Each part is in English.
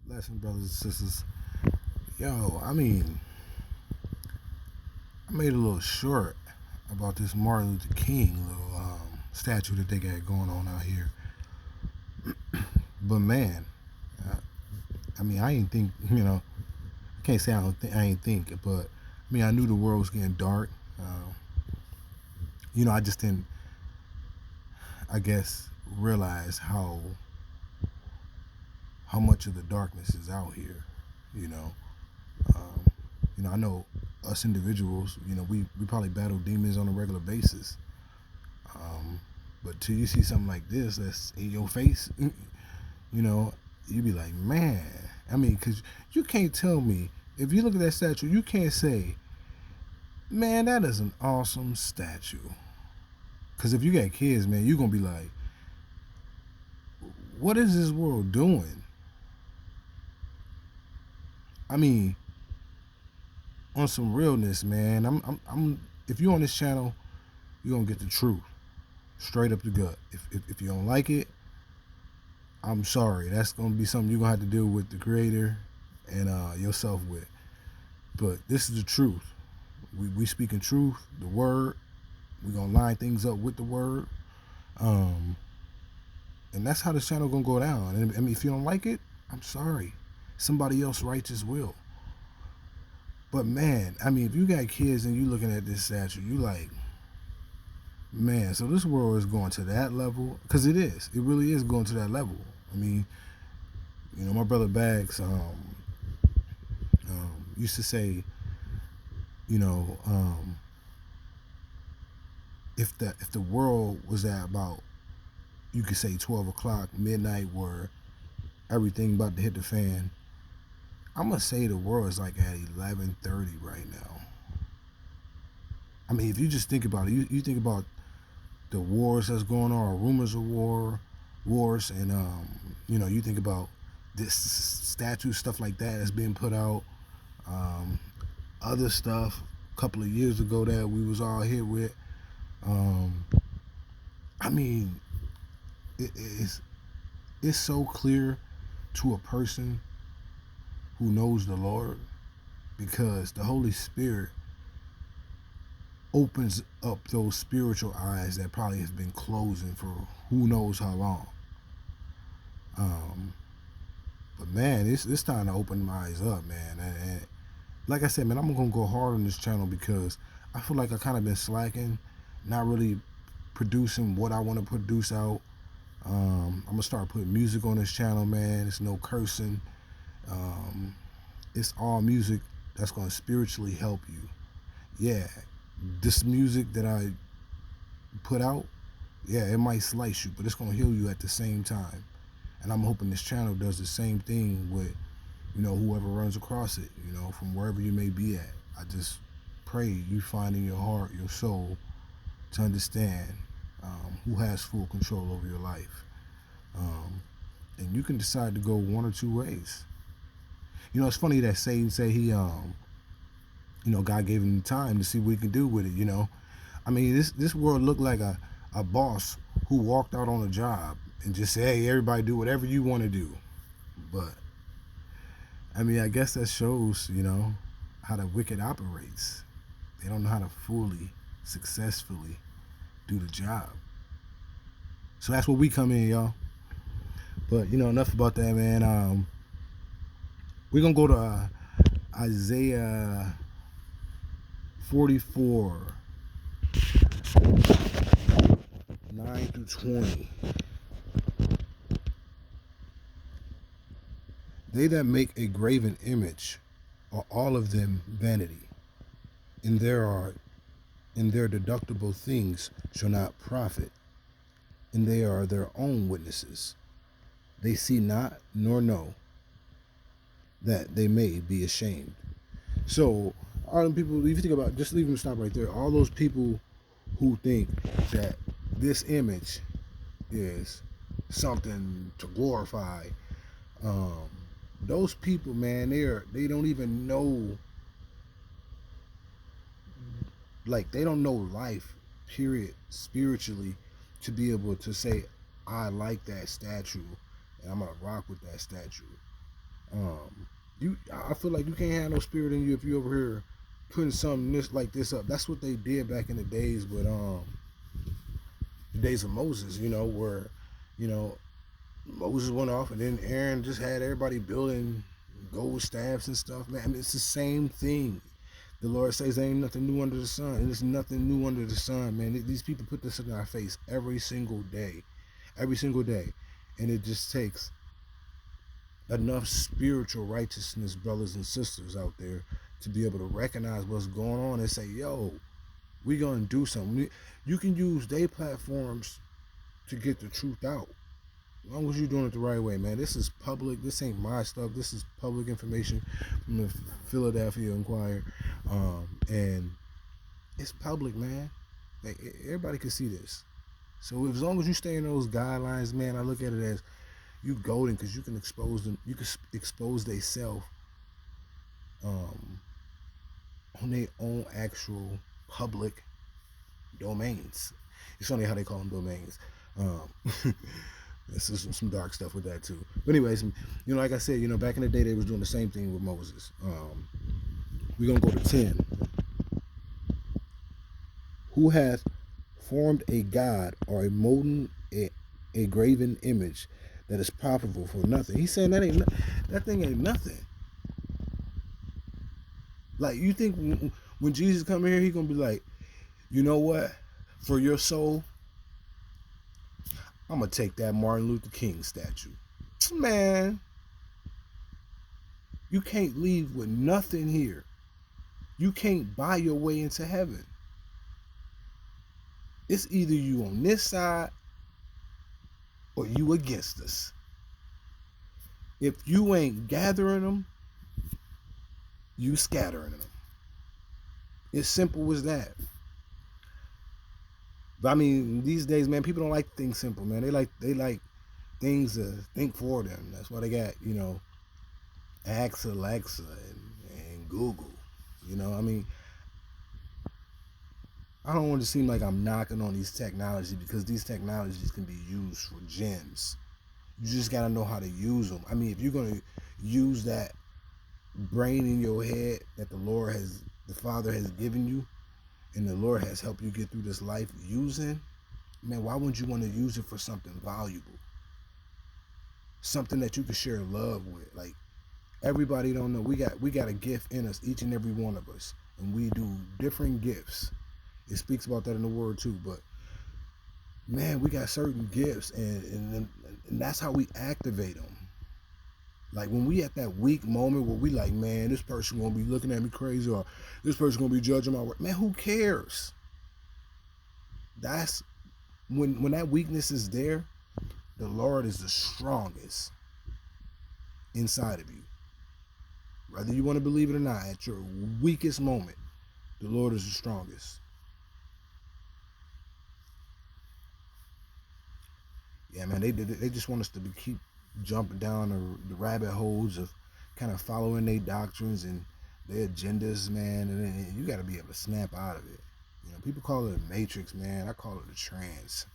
Lesson, brothers and sisters. Yo, I made a little short about this Martin Luther King little statue that they got going on out here. But man, uh, I ain't think, can't say I ain't think, but I knew the world was getting dark. I just didn't, I guess, realize how much of the darkness is out here. You know, um, I know us individuals. We probably battle demons on a regular basis. Um, but till you see something like this that's in your face, you know, you be like, man. Because you can't tell me if you look at that statue, you can't say, man, that is an awesome statue. Because if you got kids, man, you're gonna be like, what is this world doing? I mean, on some realness, man. I'm. If you on this channel, you're gonna get the truth, straight up the gut. If you don't like it, I'm sorry. That's gonna be something you're gonna have to deal with the creator and yourself with. But this is the truth. We speaking truth, the word. We gonna line things up with the word, um, and that's how this channel gonna go down. And if you don't like it, I'm sorry. Somebody else righteous will. But man, if you got kids and you looking at this statue, you like, man. So this world is going to that level because it is. It really is going to that level. My brother Bags used to say, you know, um, if the world was at about, you could say 12 o'clock midnight, where everything about to hit the fan, I'm gonna say the world is like at 11:30 right now. If you just think about it, you think about the wars that's going on, or rumors of wars, and you think about this statue, stuff like that that's being put out, um, other stuff a couple of years ago that we was all hit with. Um, I mean, it's so clear to a person who knows the Lord, because the Holy Spirit opens up those spiritual eyes that probably has been closing for who knows how long. Um, but man, it's time to open my eyes up, man. And like I said, man, I'm gonna go hard on this channel because I feel like I kind of been slacking, not really producing what I want to produce out. I'm gonna start putting music on this channel, man. It's no cursing. Um, it's all music that's gonna spiritually help you. Yeah, this music that I put out, yeah, it might slice you, but it's gonna heal you at the same time. And I'm hoping this channel does the same thing with, whoever runs across it, from wherever you may be at. I just pray you find in your heart, your soul, to understand who has full control over your life. Um, and you can decide to go one or two ways. It's funny that Satan said God gave him time to see what he can do with it. This world looked like a boss who walked out on a job and just said, hey, everybody do whatever you want to do. But I guess that shows, how the wicked operates. They don't know how to fully, successfully do the job. So that's where we come in, y'all. But enough about that, man. We're gonna go to Isaiah 44, 9 through 20. They that make a graven image are all of them vanity, and their deductible things shall not profit, and they are their own witnesses. They see not nor know, that they may be ashamed. So all them people, if you think about, just leave them stop right there. All those people who think that this image is something to glorify, um, those people, man, they don't even know, like they don't know life, period, spiritually, to be able to say, I like that statue and I'm gonna rock with that statue. I feel like you can't have no spirit in you if you over here putting something like this up. That's what they did back in the days with the days of Moses, where, you know, Moses went off and then Aaron just had everybody building gold staffs and stuff. Man, I mean, it's the same thing. The Lord says there ain't nothing new under the sun. And there's nothing new under the sun, man. These people put this in our face every single day. Every single day. And it just takes enough spiritual righteousness, brothers and sisters out there, to be able to recognize what's going on and say, yo, we're going to do something. You can use their platforms to get the truth out. As long as you're doing it the right way, man. This is public. This ain't my stuff. This is public information from the Philadelphia Inquirer. And it's public, man. Like, everybody can see this. So as long as you stay in those guidelines, man, I look at it as you golden, because you can expose them. You can expose they self on their own actual public domains. It's funny how they call them domains. This is some dark stuff with that too. But anyways, like I said, back in the day they was doing the same thing with Moses. We're gonna go to 10. Who hath formed a god or a molten a graven image that is profitable for nothing? He's saying that thing ain't nothing. Like, you think when Jesus come here, he gonna be like, you know what? For your soul, I'm gonna take that Martin Luther King statue. Man, you can't leave with nothing here. You can't buy your way into heaven. It's either you on this side or you against us. If you ain't gathering them, you scattering them. It's simple as that. But I mean, these days, man, people don't like things simple, man. They like things to think for them. That's why they got, Alexa and Google. I mean, I don't want to seem like I'm knocking on these technologies, because these technologies can be used for gems. You just got to know how to use them. I mean, if you're going to use that brain in your head that the Father has given you, and the Lord has helped you get through this life using, man, why wouldn't you want to use it for something valuable? Something that you can share love with. Like, everybody don't know. We got a gift in us, each and every one of us. And we do different gifts. It speaks about that in the word too. But, man, we got certain gifts, and that's how we activate them. Like, when we at that weak moment where we like, man, this person gonna be looking at me crazy, or this person gonna be judging my work. Man, who cares? That's when that weakness is there, the Lord is the strongest inside of you. Whether you want to believe it or not, at your weakest moment, the Lord is the strongest. Yeah, man, they just want us to keep jumping down the rabbit holes of kind of following their doctrines and their agendas, man, and you got to be able to snap out of it. People call it a matrix, man. I call it a trance.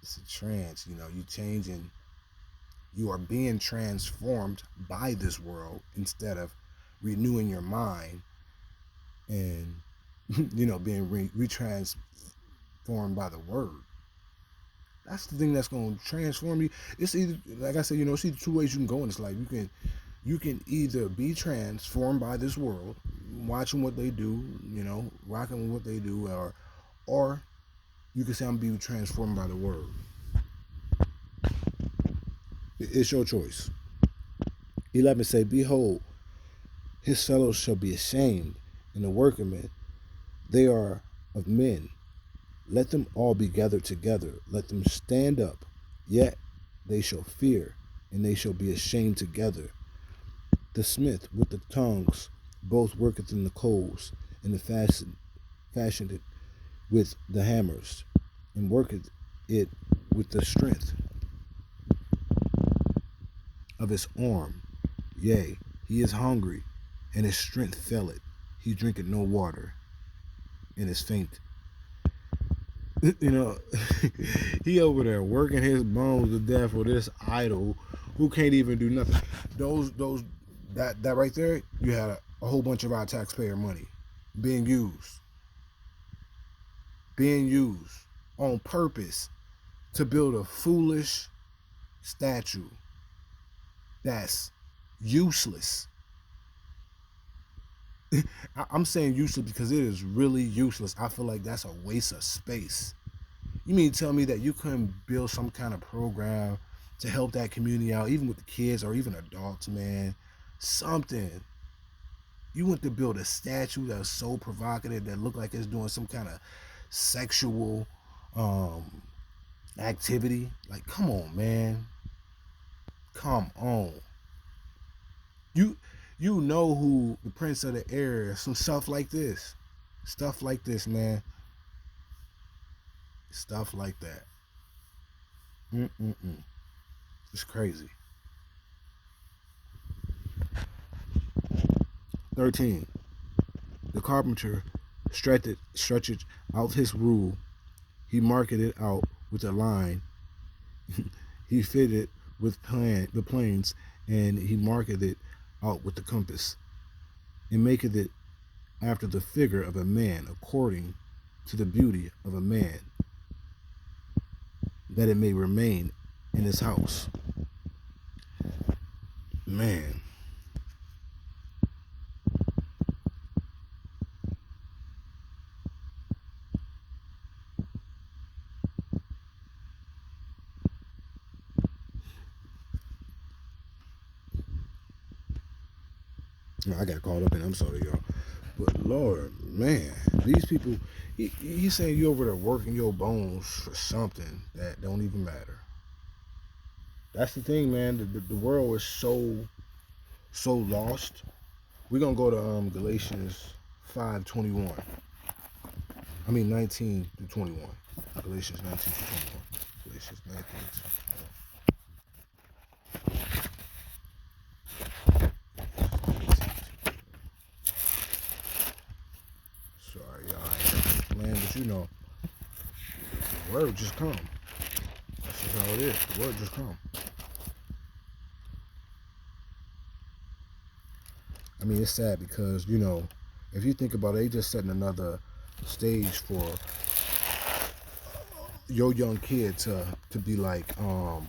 It's a trance. You changing. You are being transformed by this world instead of renewing your mind and being retransformed by the word. That's the thing that's going to transform you. It's either, like I said, it's either two ways you can go in this life. You can either be transformed by this world, watching what they do, rocking with what they do, or you can say, I'm being transformed by the word. It's your choice. 11 say, behold, his fellows shall be ashamed, and the workmen, they are of men. Let them all be gathered together. Let them stand up. Yet they shall fear, and they shall be ashamed together. The smith with the tongs both worketh in the coals, and the fashioned it with the hammers, and worketh it with the strength of his arm. Yea, he is hungry, and his strength faileth. He drinketh no water, and is faint. He over there working his bones to death for this idol who can't even do nothing. Those that right there, you had a whole bunch of our taxpayer money being used, being used on purpose to build a foolish statue that's useless. I'm saying useless because it is really useless. I feel like that's a waste of space. You mean to tell me that you couldn't build some kind of program to help that community out, even with the kids or even adults, man? Something. You went to build a statue that's so provocative that looked like it's doing some kind of sexual activity. Like, come on, man. Come on. You you know who the prince of the air is. Some stuff like this. Stuff like this, man. Stuff like that. Mm-mm-mm. It's crazy. 13. The carpenter stretched out his rule. He marked it out with a line. He fitted with the planes, and he marked it out with the compass, and maketh it after the figure of a man, according to the beauty of a man, that it may remain in his house. Man. I got caught up in. I'm sorry, y'all. But Lord, man, these people. He's saying you over there working your bones for something that don't even matter. That's the thing, man. The world is so lost. We're gonna go to Galatians 5:21. I mean 19 to 21. Galatians 19 to 21. Galatians 19 to 21. Sorry, y'all. I ain't playing, but you know, the word just come. That's just how it is. The word just come. I mean, it's sad because, you know, if you think about it, they just setting another stage for your young kid to be like, oh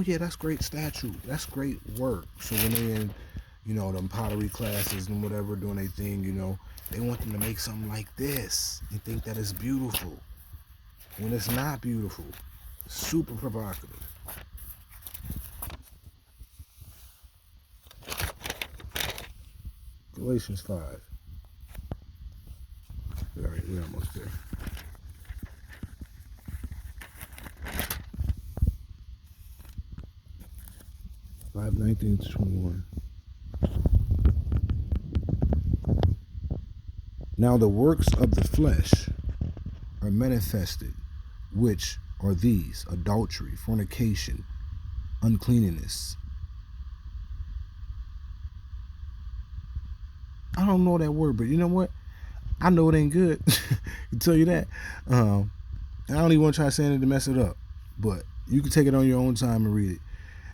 yeah, that's great statue, that's great work. So when they in, you know, them pottery classes and whatever doing their thing, you know, they want them to make something like this and think that it's beautiful when it's not beautiful. Super provocative. Galatians 5. All right, we're almost there. 5:19 to 21. Now the works of the flesh are manifested, which are these: adultery, fornication, uncleanness. I don't know that word, but you know what? I know it ain't good. I can tell you that. I don't even want to try saying it to mess it up, but you can take it on your own time and read it.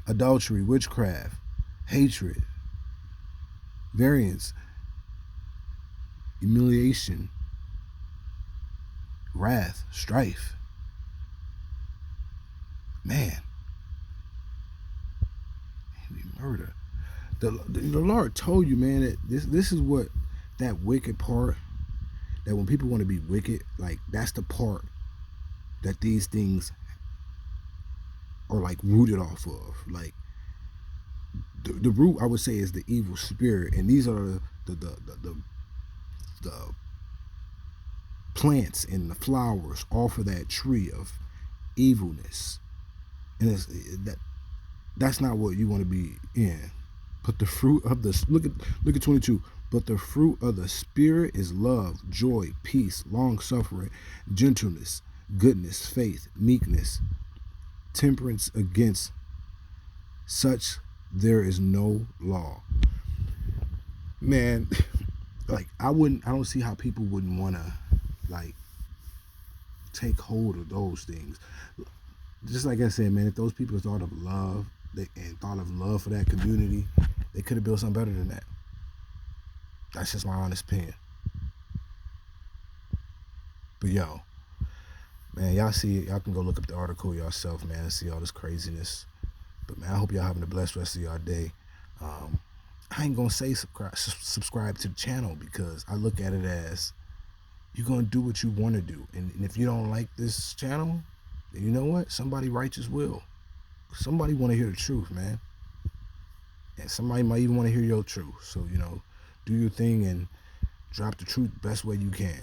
Adultery, witchcraft, hatred, variance, humiliation, wrath, strife. Man, murder. The Lord told you, man, that this is what that wicked part. That when people want to be wicked, like that's the part that these things are like rooted off of. Like the root, I would say, is the evil spirit, and these are the plants and the flowers off of that tree of evilness, and that's not what you want to be in. But the fruit of the look at 22. But the fruit of the spirit is love, joy, peace, long suffering, gentleness, goodness, faith, meekness, temperance. Against such there is no law. Man, like I don't see how people wouldn't want to like take hold of those things. just like I said, man, if those people thought of love and thought of love for that community, they could have built something better than that. That's just my honest opinion. But yo, man, y'all see it. Y'all can go look up the article yourself, man, and see all this craziness. But man, I hope y'all having a blessed rest of y'all day. I ain't gonna say subscribe to the channel because I look at it as you're gonna do what you want to do, and if you don't like this channel, then you know what? Somebody righteous will. Somebody want to hear the truth, man, and somebody might even want to hear your truth. So do your thing and drop the truth best way you can.